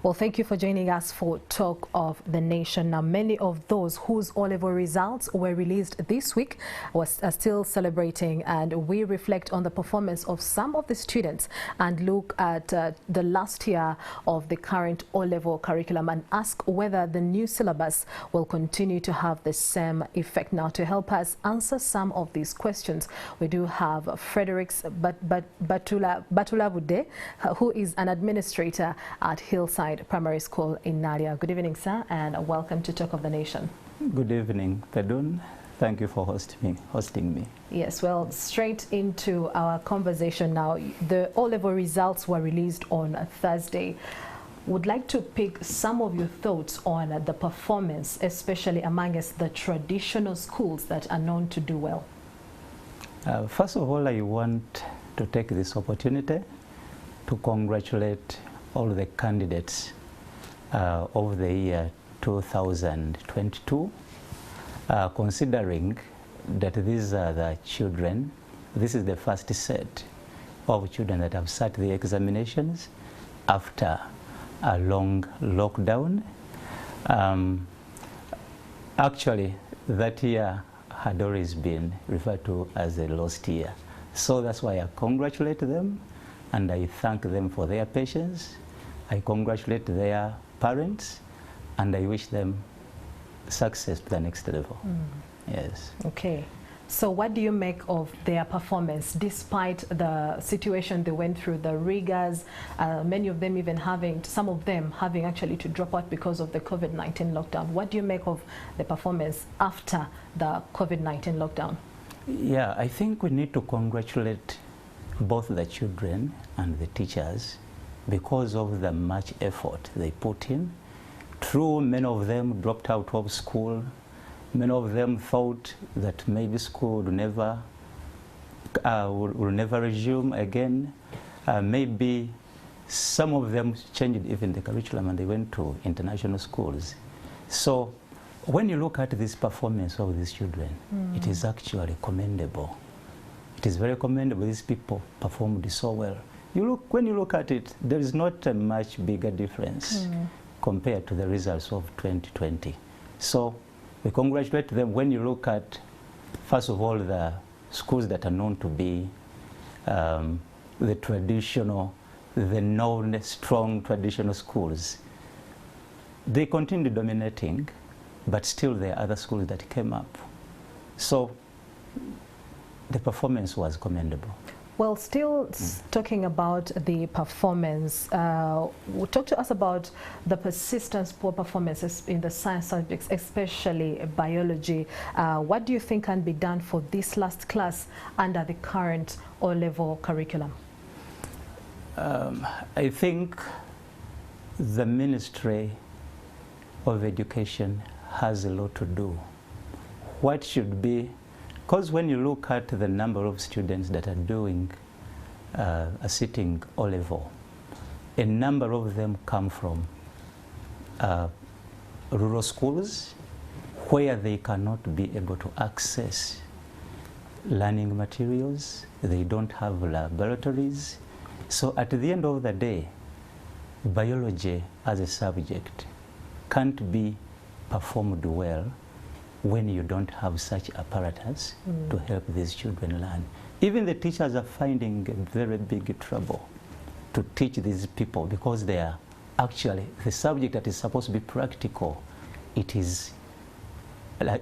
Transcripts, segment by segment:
Well, thank you for joining us for Talk of the Nation. Now, many of those whose O-level results were released this week are still celebrating, and we reflect on the performance of some of the students and look at the last year of the current O-level curriculum and ask whether the new syllabus will continue to have the same effect. Now, to help us answer some of these questions, we do have Fredericks Batulabudde, who is an administrator at Hillside Primary School in Naalya. Good evening, sir, and welcome to Talk of the Nation. Good evening, Pedun. Thank you for hosting me. Yes, well, straight into our conversation now. The O-level results were released on Thursday. Would like to pick some of your thoughts on the performance, especially amongst the traditional schools that are known to do well. First of all, I want to take this opportunity to congratulate all the candidates of the year 2022, considering that these are the children, this is the first set of children that have sat the examinations after a long lockdown. Actually, that year had always been referred to as a lost year. So that's why I congratulate them and I thank them for their patience. I congratulate their parents and I wish them success to the next level. Yes. Okay. So what do you make of their performance despite the situation they went through, the rigors, many of them even some of them having actually to drop out because of the COVID-19 lockdown? What do you make of the performance after the COVID-19 lockdown? Yeah, I think we need to congratulate both the children and the teachers because of the much effort they put in. True, many of them dropped out of school. Many of them thought that maybe school will never resume again. Maybe some of them changed even the curriculum and they went to international schools. So when you look at this performance of these children, it is actually commendable. It is very commendable. These people performed so well. When you look at it, there is not a much bigger difference compared to the results of 2020. So we congratulate them. When you look at, first of all, the schools that are known to be the traditional, the known strong traditional schools, they continue dominating, but still there are other schools that came up. So the performance was commendable. Well, still talking about the performance, talk to us about the persistence poor performances in the science subjects, especially biology. What do you think can be done for this last class under the current O-level curriculum? I think the Ministry of Education has a lot to do. What should be, because when you look at the number of students that are doing a sitting O-level, a number of them come from rural schools where they cannot be able to access learning materials, they don't have laboratories. So at the end of the day, biology as a subject can't be performed well when you don't have such apparatus to help these children learn. Even the teachers are finding very big trouble to teach these people because they are actually, the subject that is supposed to be practical, it is a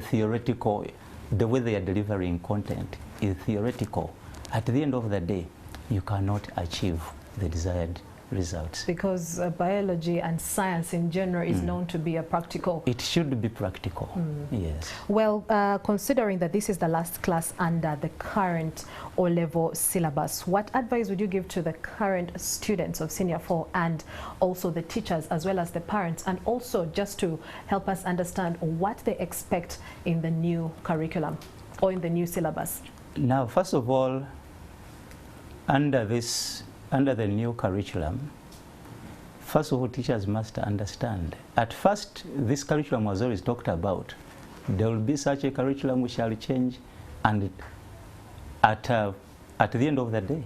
theoretical, the way they are delivering content is theoretical. At the end of the day, you cannot achieve the desired results. Because biology and science in general is known to be a practical. It should be practical, yes. Well, considering that this is the last class under the current O-level syllabus, what advice would you give to the current students of Senior 4 and also the teachers as well as the parents, and also just to help us understand what they expect in the new curriculum or in the new syllabus? Now, first of all, under the new curriculum, first of all, teachers must understand. At first, this curriculum was always talked about. There will be such a curriculum which shall change, and at the end of the day,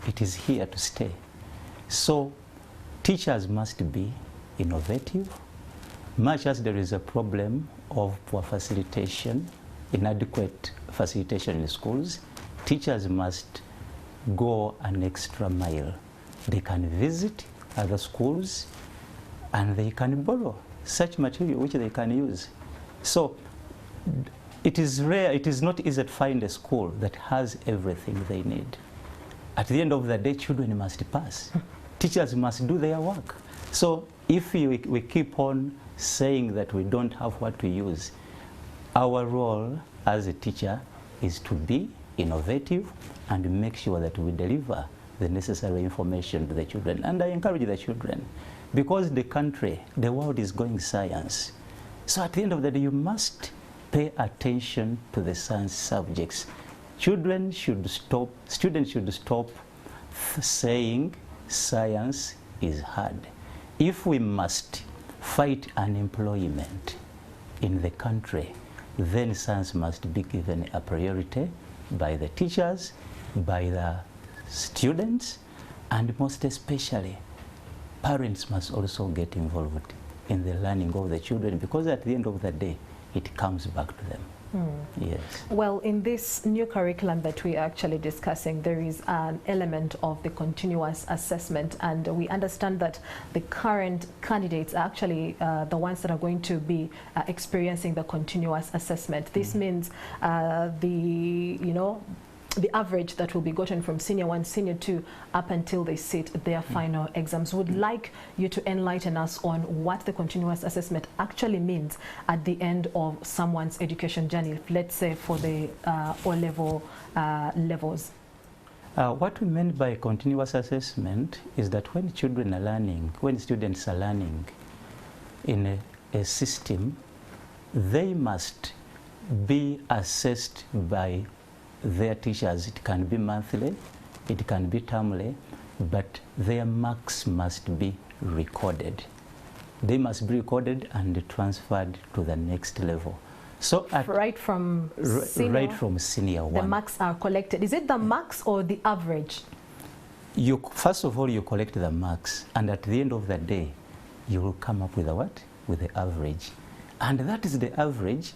it is here to stay. So teachers must be innovative. Much as there is a problem of poor facilitation, inadequate facilitation in schools, teachers must go an extra mile. They can visit other schools and they can borrow such material which they can use. So it is rare, it is not easy to find a school that has everything they need. At the end of the day, children must pass. Teachers must do their work. So if we keep on saying that we don't have what to use, our role as a teacher is to be innovative and make sure that we deliver the necessary information to the children. And I encourage the children, because the country, the world is going science. So at the end of the day, you must pay attention to the science subjects. Students should stop saying science is hard. If we must fight unemployment in the country, then science must be given a priority by the teachers, by the students, and most especially, parents must also get involved in the learning of the children, because at the end of the day, it comes back to them. Yes. Well, in this new curriculum that we are actually discussing, there is an element of the continuous assessment, and we understand that the current candidates are actually the ones that are going to be experiencing the continuous assessment. This means the average that will be gotten from senior 1, senior 2 up until they sit their final exams. Would like you to enlighten us on what the continuous assessment actually means at the end of someone's education journey, let's say for the O-level levels. What we mean by continuous assessment is that when children are learning, when students are learning in a system, they must be assessed by their teachers. It can be monthly, it can be termly, but their marks must be recorded. They must be recorded and transferred to the next level. So right from senior 1. The marks are collected. Is it the marks or the average? First of all, you collect the marks, and at the end of the day, you will come up with a what? With the average. And that is the average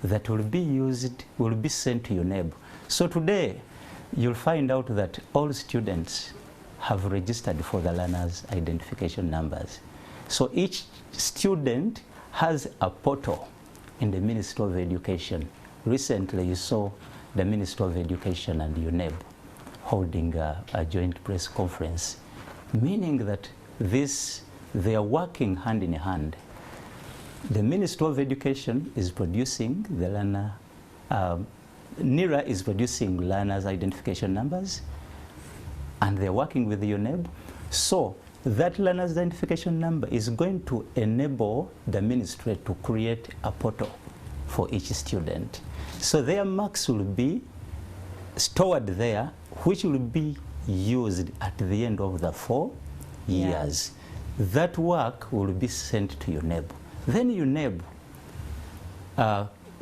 that will be used, will be sent to UNEB. So today, you'll find out that all students have registered for the learners' identification numbers. So each student has a portal in the Ministry of Education. Recently, you saw the Ministry of Education and UNEB holding a joint press conference, meaning that they are working hand in hand. The Ministry of Education is producing the learner, NIRA is producing learners' identification numbers, and they're working with the UNEB. So that learner's identification number is going to enable the ministry to create a portal for each student. So their marks will be stored there, which will be used at the end of the 4 years. Yeah. That work will be sent to UNEB. Then UNEB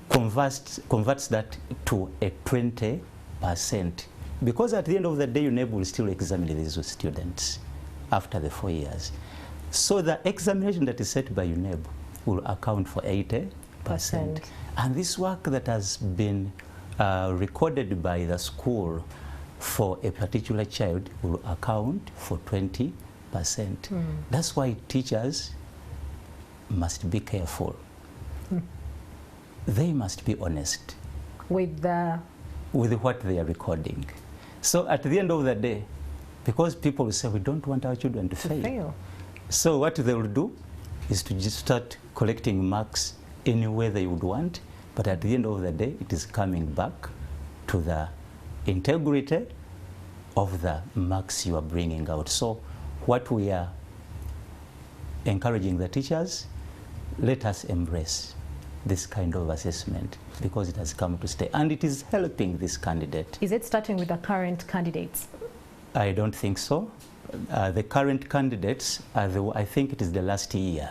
converts that to a 20%, because at the end of the day, UNEB will still examine these students after the 4 years. So the examination that is set by UNEB will account for 80%. And this work that has been recorded by the school for a particular child will account for 20%. That's why teachers must be careful. They must be honest with what they are recording. So at the end of the day, because people will say, we don't want our children to fail. So what they will do is to just start collecting marks any way they would want, but at the end of the day, it is coming back to the integrity of the marks you are bringing out. So what we are encouraging the teachers, let us embrace this kind of assessment, because it has come to stay and it is helping this candidate. Is it starting with the current candidates? I don't think so. The current candidates, I think it is the last year,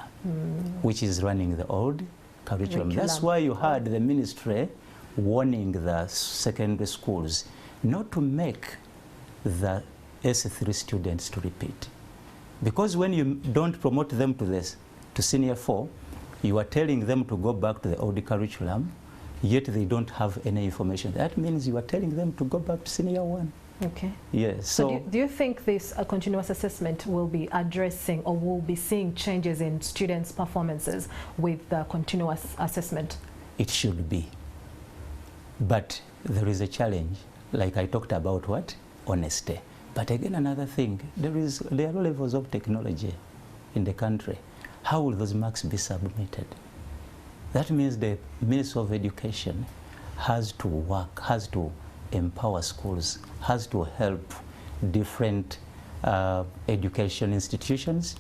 which is running the old curriculum. That's why you heard the ministry warning the secondary schools not to make the S3 students to repeat. Because when you don't promote them to senior 4, you are telling them to go back to the old curriculum, yet they don't have any information. That means you are telling them to go back to senior 1. Okay. Yes. So do you think this continuous assessment will be addressing or will be seeing changes in students' performances with the continuous assessment? It should be. But there is a challenge, like I talked about what? Honesty. But again, another thing, there are levels of technology in the country. How will those marks be submitted? That means the Ministry of Education has to work, has to empower schools, has to help different education institutions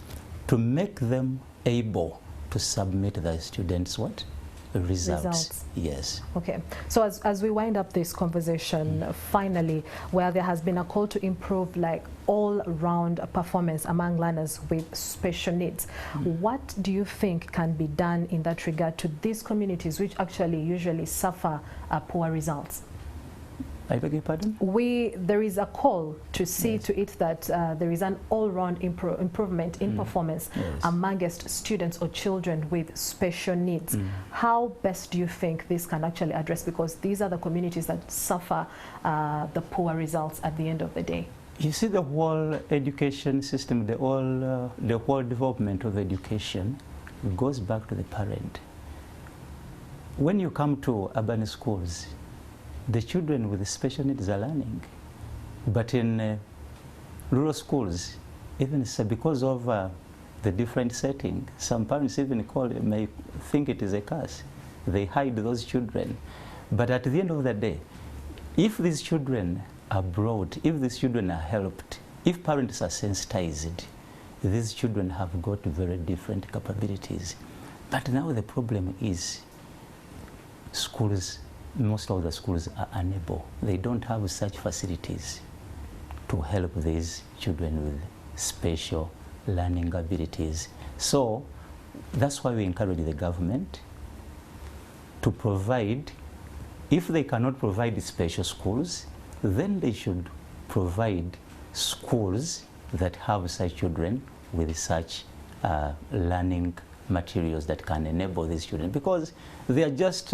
to make them able to submit their students' what? Results. Yes. Okay. So as we wind up this conversation, finally, where there has been a call to improve like all-round performance among learners with special needs, what do you think can be done in that regard to these communities which actually usually suffer poor results? I beg your pardon? There is a call to see to it that there is an all-round improvement in performance amongst students or children with special needs. How best do you think this can actually address? Because these are the communities that suffer the poor results at the end of the day. You see, the whole education system, the whole development of education goes back to the parent. When you come to urban schools, the children with special needs are learning. But in rural schools, even because of the different setting, some parents even may think it is a curse. They hide those children. But at the end of the day, if these children are brought, if these children are helped, if parents are sensitized, these children have got very different capabilities. But now the problem is schools, most of the schools are unable. They don't have such facilities to help these children with special learning abilities. So that's why we encourage the government to provide, if they cannot provide special schools, then they should provide schools that have such children with such learning materials that can enable these children. Because they are just,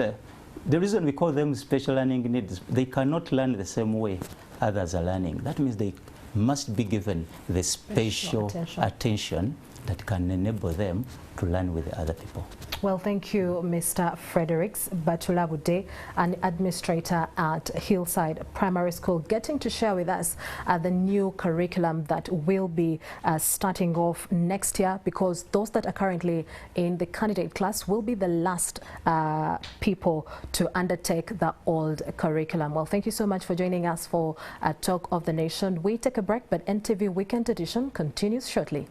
the reason we call them special learning needs, they cannot learn the same way others are learning. That means they must be given the special attention that can enable them to learn with other people. Well, thank you, Mr. Fredericks Batulabudde, an administrator at Hillside Primary School, getting to share with us the new curriculum that will be starting off next year, because those that are currently in the candidate class will be the last people to undertake the old curriculum. Well, thank you so much for joining us for Talk of the Nation. We take a break, but NTV Weekend Edition continues shortly.